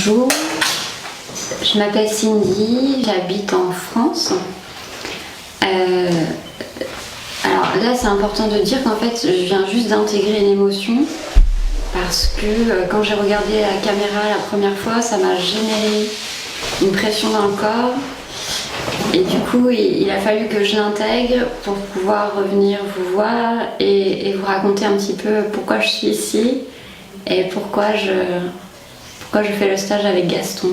Bonjour, je m'appelle Cindy, j'habite en France. Alors là, c'est important de dire qu'en fait, je viens juste d'intégrer une émotion parce que quand j'ai regardé la caméra la première fois, ça m'a généré une pression dans le corps. Et du coup, il a fallu que je l'intègre pour pouvoir revenir vous voir et vous raconter un petit peu pourquoi je suis ici et pourquoi je fais le stage avec Gaston.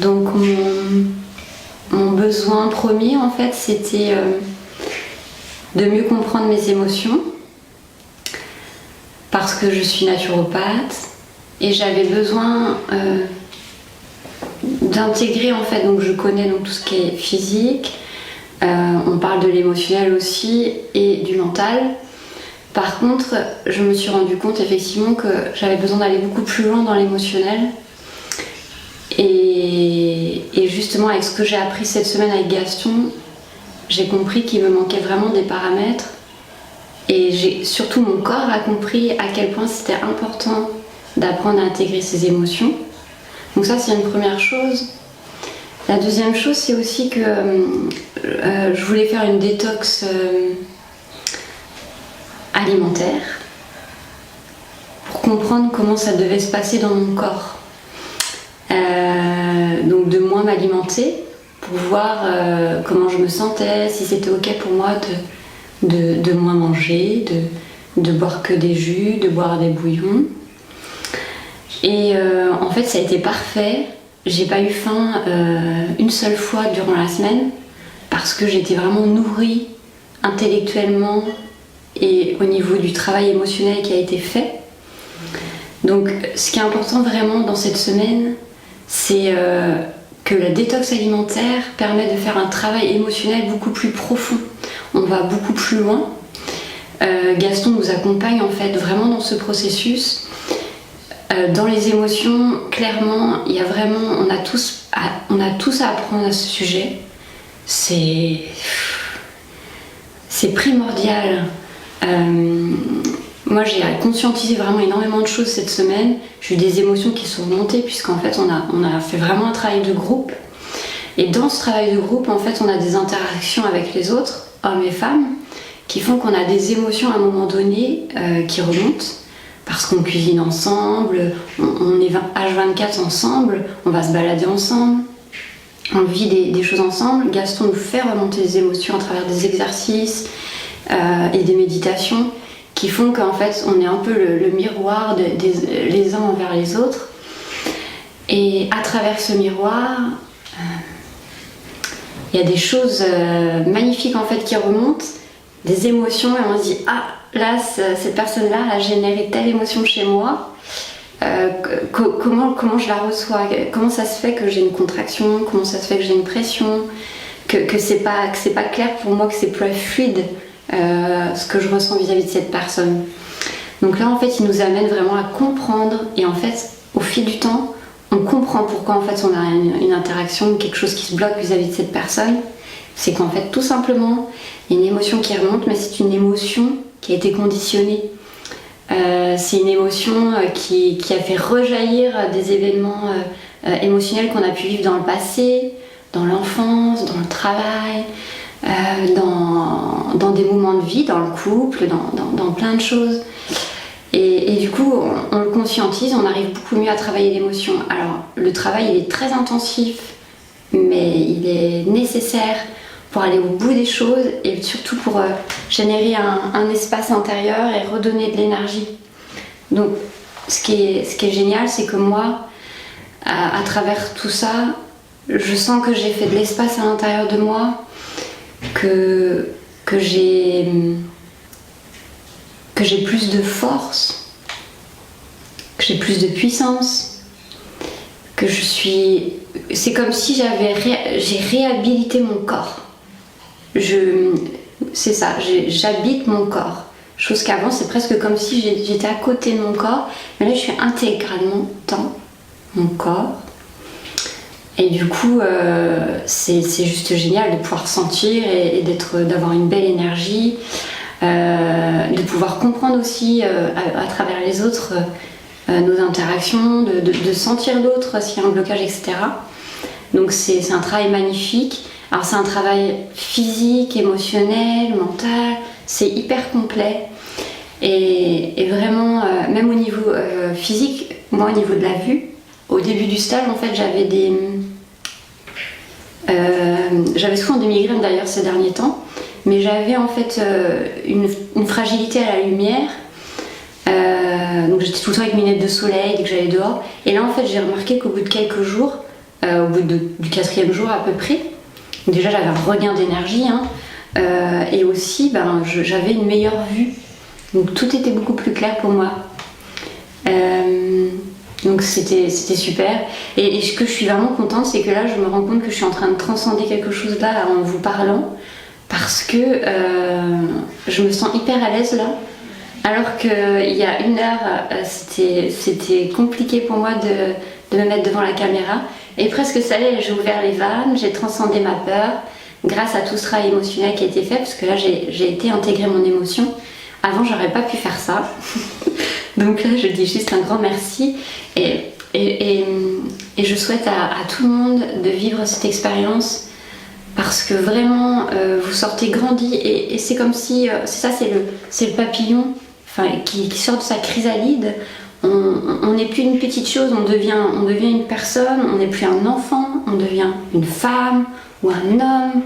Donc mon besoin premier en fait c'était de mieux comprendre mes émotions parce que je suis naturopathe et j'avais besoin d'intégrer en fait, donc je connais donc tout ce qui est physique, on parle de l'émotionnel aussi et du mental. Par contre, je me suis rendu compte effectivement que j'avais besoin d'aller beaucoup plus loin dans l'émotionnel. Et justement, avec ce que j'ai appris cette semaine avec Gaston, j'ai compris qu'il me manquait vraiment des paramètres. Et surtout, mon corps a compris à quel point c'était important d'apprendre à intégrer ses émotions. Donc ça, c'est une première chose. La deuxième chose, c'est aussi que je voulais faire une détox alimentaire pour comprendre comment ça devait se passer dans mon corps. Donc de moins m'alimenter pour voir comment je me sentais, si c'était ok pour moi de moins manger, de boire que des jus, de boire des bouillons. Et en fait ça a été parfait, j'ai pas eu faim une seule fois durant la semaine parce que j'étais vraiment nourrie intellectuellement et au niveau du travail émotionnel qui a été fait. Donc ce qui est important vraiment dans cette semaine, c'est que la détox alimentaire permet de faire un travail émotionnel beaucoup plus profond. On va beaucoup plus loin. Gaston nous accompagne en fait vraiment dans ce processus. Dans les émotions, clairement, il y a vraiment, on a tous à apprendre à ce sujet. C'est primordial. Moi j'ai conscientisé vraiment énormément de choses cette semaine. J'ai eu des émotions qui sont remontées puisqu'en fait on a fait vraiment un travail de groupe. Et dans ce travail de groupe, en fait on a des interactions avec les autres, hommes et femmes, qui font qu'on a des émotions à un moment donné qui remontent. Parce qu'on cuisine ensemble, on est H24 ensemble, on va se balader ensemble, on vit des choses ensemble. Gaston nous fait remonter des émotions à travers des exercices et des méditations qui font qu'en fait on est un peu le miroir les uns envers les autres. Et à travers ce miroir, il y a des choses magnifiques en fait qui remontent, des émotions, et on se dit ah là cette personne-là a généré telle émotion chez moi. Comment je la reçois, comment ça se fait que j'ai une contraction, comment ça se fait que j'ai une pression, que c'est pas clair pour moi, que c'est plus fluide ce que je ressens vis-à-vis de cette personne. Donc là en fait il nous amène vraiment à comprendre, et en fait au fil du temps on comprend pourquoi en fait on a une interaction, quelque chose qui se bloque vis-à-vis de cette personne. C'est qu'en fait tout simplement il y a une émotion qui remonte, mais c'est une émotion qui a été conditionnée. C'est une émotion qui a fait rejaillir des événements émotionnels qu'on a pu vivre dans le passé, dans l'enfance, dans le travail, dans des moments de vie, dans le couple, dans plein de choses. Et du coup, on le conscientise, on arrive beaucoup mieux à travailler l'émotion. Alors, le travail, il est très intensif, mais il est nécessaire pour aller au bout des choses et surtout pour générer un espace intérieur et redonner de l'énergie. Donc, ce qui est génial, c'est que moi, à travers tout ça, je sens que j'ai fait de l'espace à l'intérieur de moi, que j'ai plus de force, que j'ai plus de puissance, que c'est comme si j'ai réhabilité mon corps. C'est ça, j'habite mon corps. Chose qu'avant, c'est presque comme si j'étais à côté de mon corps, mais là je suis intégralement dans mon corps. Et du coup, c'est juste génial de pouvoir sentir et d'avoir une belle énergie, de pouvoir comprendre aussi à travers les autres nos interactions, de sentir l'autre s'il y a un blocage, etc. Donc c'est un travail magnifique. Alors c'est un travail physique, émotionnel, mental, c'est hyper complet. Et vraiment, même au niveau physique, moi au niveau de la vue, au début du stage en fait j'avais souvent des migraines d'ailleurs ces derniers temps, mais j'avais en fait une fragilité à la lumière. Donc j'étais tout le temps avec mes lunettes de soleil dès que j'allais dehors. Et là en fait j'ai remarqué qu'au bout de quelques jours, au bout du 4e jour à peu près, déjà j'avais un regain d'énergie, hein, et aussi j'avais une meilleure vue. Donc tout était beaucoup plus clair pour moi. Donc c'était super. Et ce que je suis vraiment contente, c'est que là je me rends compte que je suis en train de transcender quelque chose là en vous parlant, parce que je me sens hyper à l'aise là. Alors qu'il y a 1 heure, c'était compliqué pour moi de me mettre devant la caméra. Et presque ça y est, j'ai ouvert les vannes, j'ai transcendé ma peur grâce à tout ce travail émotionnel qui a été fait, parce que là j'ai été intégrer mon émotion. Avant, j'aurais pas pu faire ça. Donc là, je dis juste un grand merci. Et je souhaite à tout le monde de vivre cette expérience, parce que vraiment, vous sortez grandi. Et c'est comme si, c'est le papillon qui sort de sa chrysalide. On n'est plus une petite chose, on devient une personne, on n'est plus un enfant, on devient une femme ou un homme.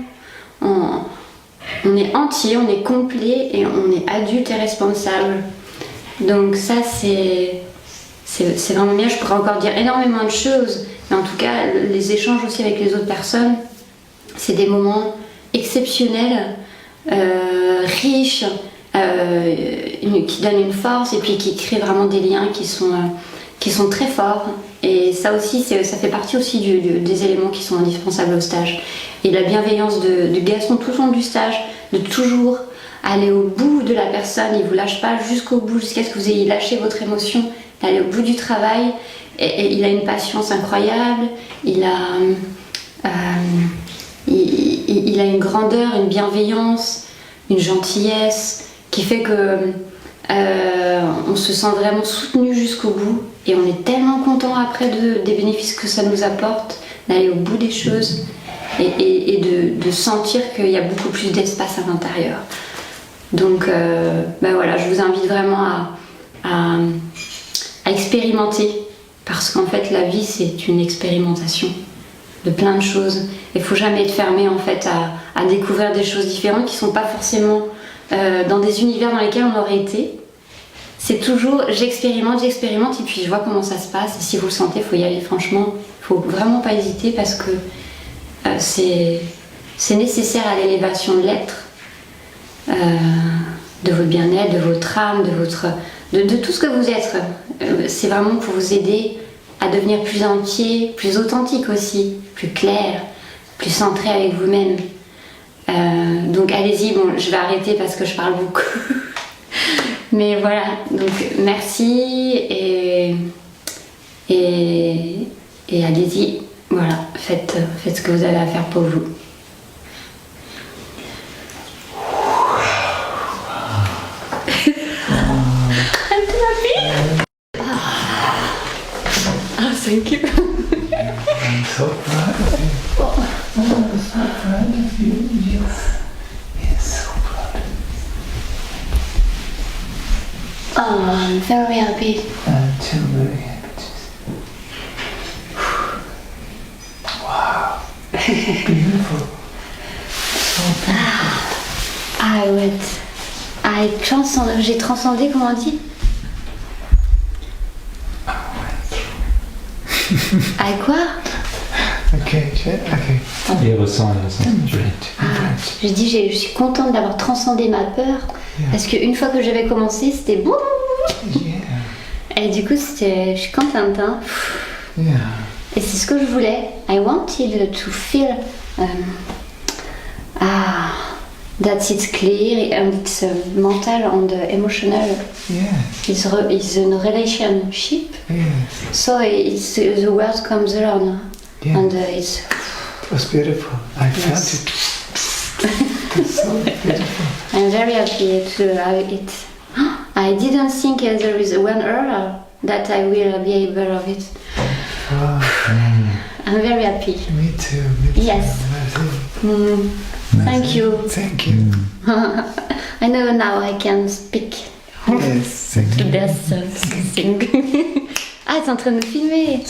On est entier, on est complet et on est adulte et responsable. Donc ça c'est vraiment bien. Je pourrais encore dire énormément de choses, mais en tout cas les échanges aussi avec les autres personnes, c'est des moments exceptionnels, riches, qui donnent une force et puis qui créent vraiment des liens qui sont très forts. Et ça aussi, ça fait partie aussi des éléments qui sont indispensables au stage. Et la bienveillance de Gaston tout au long du stage, de toujours aller au bout de la personne, il vous lâche pas jusqu'au bout, jusqu'à ce que vous ayez lâché votre émotion, d'aller au bout du travail. Et il a une patience incroyable, il a une grandeur, une bienveillance, une gentillesse qui fait que on se sent vraiment soutenu jusqu'au bout, et on est tellement content après des bénéfices que ça nous apporte, d'aller au bout des choses et de sentir qu'il y a beaucoup plus d'espace à l'intérieur. Donc voilà, je vous invite vraiment à expérimenter, parce qu'en fait la vie c'est une expérimentation de plein de choses. Il ne faut jamais être fermé en fait à découvrir des choses différentes qui ne sont pas forcément dans des univers dans lesquels on aurait été. C'est toujours j'expérimente et puis je vois comment ça se passe. Et si vous le sentez, il faut y aller franchement. Il ne faut vraiment pas hésiter, parce que c'est nécessaire à l'élévation de l'être, de votre bien-être, de votre âme, de tout ce que vous êtes. C'est vraiment pour vous aider à devenir plus entier, plus authentique aussi, plus clair, plus centré avec vous-même. Donc allez-y, bon, je vais arrêter parce que je parle beaucoup. Mais voilà, donc merci et allez-y, voilà, faites ce que vous avez à faire pour vous. I'm happy. Thank you. I'm so proud of you. Oh, I'm so proud of you. Yes, so proud of you. Oh, I'm very happy. I'm too very happy. Wow. Beautiful. So beautiful. J'ai transcendé, comment on dit? À quoi? Ok. Il ressent. Je dis, je suis contente d'avoir transcendé ma peur, parce qu'une fois que j'avais commencé, c'était bon. Yeah. Et du coup, je suis contente. Hein. Yeah. Et c'est ce que je voulais. I wanted to feel that it's clear and it's mental and emotional. Yes. It's a relationship. Yes. So the word comes along. Yeah. And it's... It was beautiful. I felt it. It's so beautiful. I'm very happy to have it. I didn't think there is 1 hour that I will be able of it. Oh, I'm very happy. me too. Me too. Yes. Merci. Thank you. Thank you. I know now I can speak. Yes, thank you. There's something. Ah, t'es en train de me filmer.